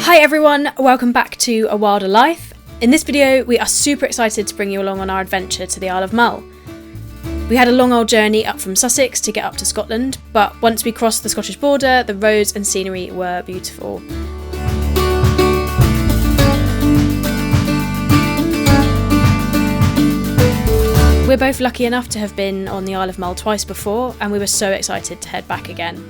Hi everyone, welcome back to A Wilder Life. In this video we are super excited to bring you along on our adventure to the Isle of Mull. We had a long old journey up from Sussex to get up to Scotland, but once we crossed the Scottish border, the roads and scenery were beautiful. We're both lucky enough to have been on the Isle of Mull twice before, and we were so excited to head back again.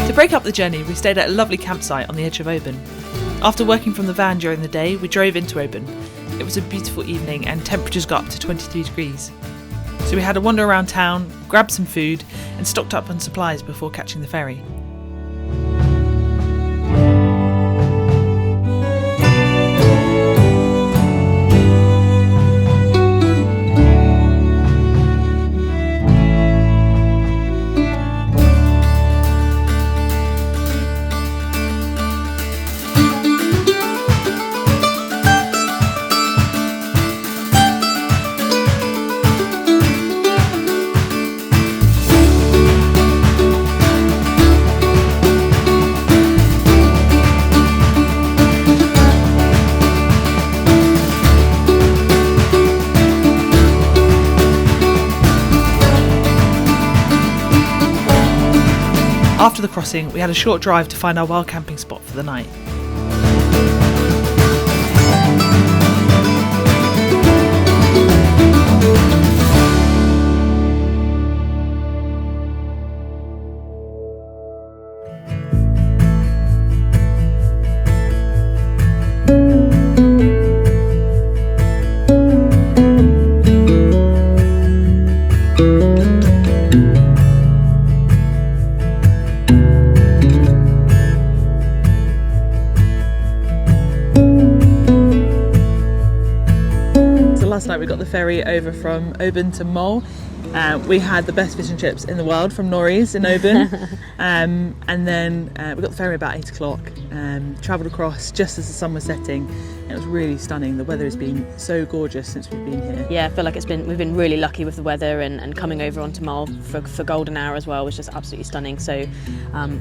To break up the journey, we stayed at a lovely campsite on the edge of Oban. After working from the van during the day, we drove into Oban. It was a beautiful evening and temperatures got up to 23 degrees. So we had a wander around town, grabbed some food and stocked up on supplies before catching the ferry. After the crossing, we had a short drive to find our wild camping spot for the night. Last night we got the ferry over from Oban to Mull. We had the best fish and chips in the world from Norrie's in Oban. And then we got the ferry about 8 o'clock, travelled across just as the sun was setting. It was really stunning. The weather has been so gorgeous since we've been here. Yeah, I feel like we've been really lucky with the weather and coming over onto Mull for golden hour as well was just absolutely stunning. So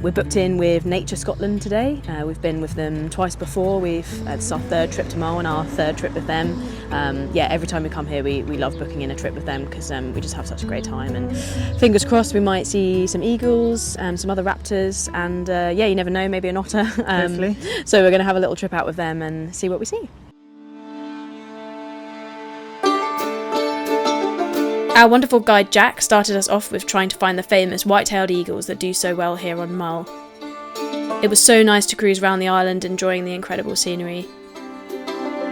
we're booked in with Nature Scotland today. We've been with them twice before. It's our third trip to Mull and our third trip with them. Every time we come here we love booking in a trip with them because we just have such a great time, and fingers crossed we might see some eagles, some other raptors, and you never know, maybe an otter. Hopefully. So we're going to have a little trip out with them and see what we see. Our wonderful guide Jack started us off with trying to find the famous white-tailed eagles that do so well here on Mull. It was so nice to cruise around the island enjoying the incredible scenery.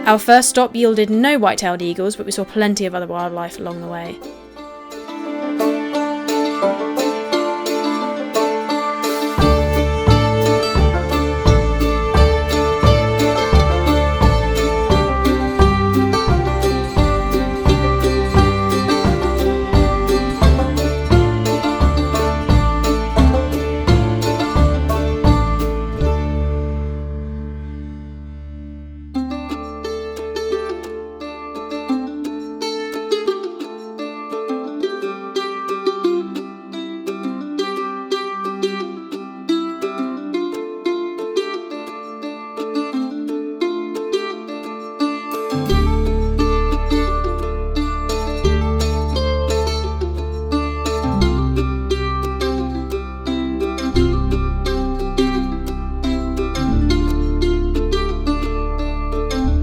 Our first stop yielded no white-tailed eagles, but we saw plenty of other wildlife along the way.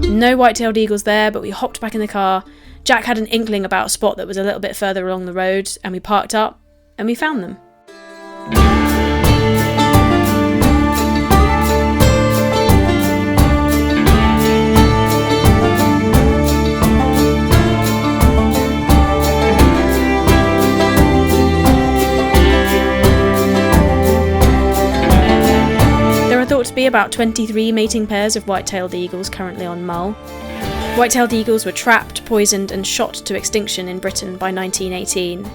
No white-tailed eagles there, but we hopped back in the car. Jack had an inkling about a spot that was a little bit further along the road, and we parked up and we found them. There are thought to be about 23 mating pairs of white-tailed eagles currently on Mull. White-tailed eagles were trapped, poisoned and shot to extinction in Britain by 1918.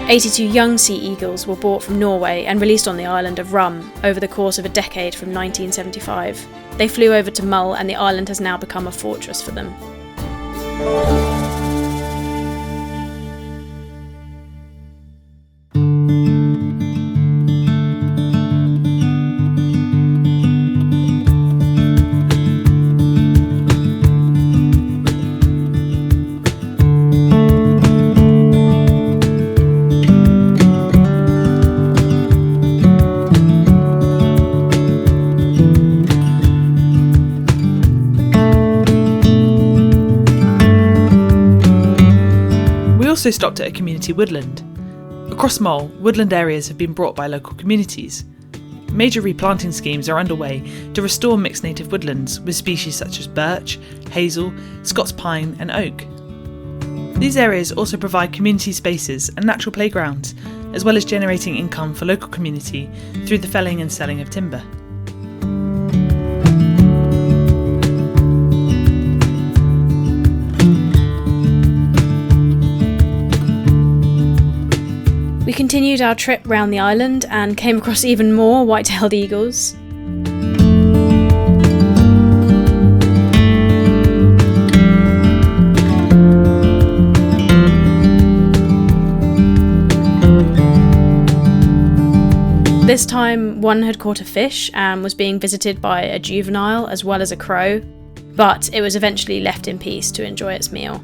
82 young sea eagles were bought from Norway and released on the island of Rum over the course of a decade from 1975. They flew over to Mull and the island has now become a fortress for them. We also stopped at a community woodland. Across Mull, woodland areas have been brought by local communities. Major replanting schemes are underway to restore mixed native woodlands with species such as birch, hazel, Scots pine and oak. These areas also provide community spaces and natural playgrounds, as well as generating income for local community through the felling and selling of timber. We continued our trip round the island and came across even more white-tailed eagles. This time one had caught a fish and was being visited by a juvenile as well as a crow, but it was eventually left in peace to enjoy its meal.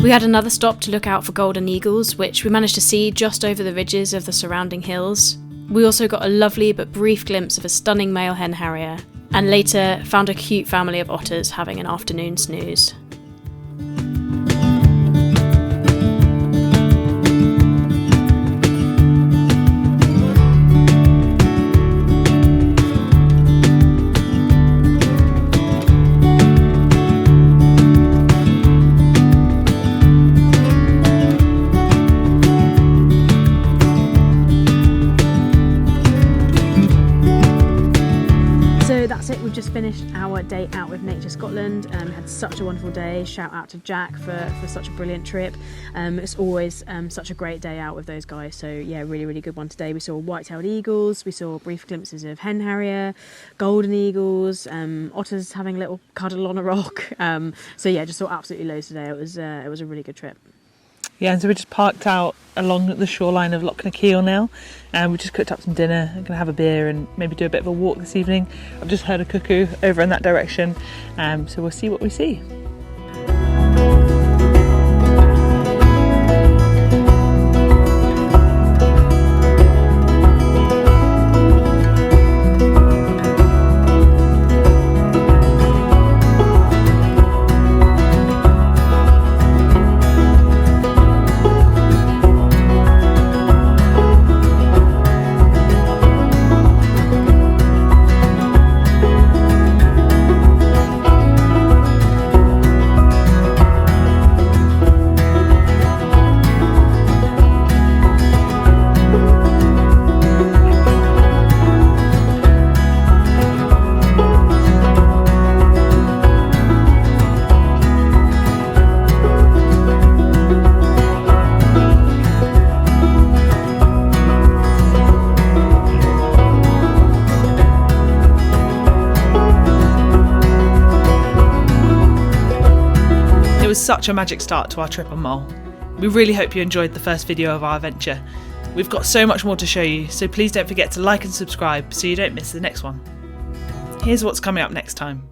We had another stop to look out for golden eagles, which we managed to see just over the ridges of the surrounding hills. We also got a lovely but brief glimpse of a stunning male hen harrier, and later found a cute family of otters having an afternoon snooze. That's it, we've just finished our day out with Nature Scotland. Had such a wonderful day. Shout out to Jack for such a brilliant trip. It's always such a great day out with those guys, so yeah, really good one today. We saw white-tailed eagles, we saw brief glimpses of hen harrier, golden eagles, otters having a little cuddle on a rock. So yeah, just saw absolutely loads today. It was a really good trip. Yeah, and so we just parked out along the shoreline of Loch na Keal now, and we just cooked up some dinner. I'm going to have a beer and maybe do a bit of a walk this evening. I've just heard a cuckoo over in that direction, so we'll see what we see. It was such a magic start to our trip on Mull. We really hope you enjoyed the first video of our adventure. We've got so much more to show you, so please don't forget to like and subscribe so you don't miss the next one. Here's what's coming up next time.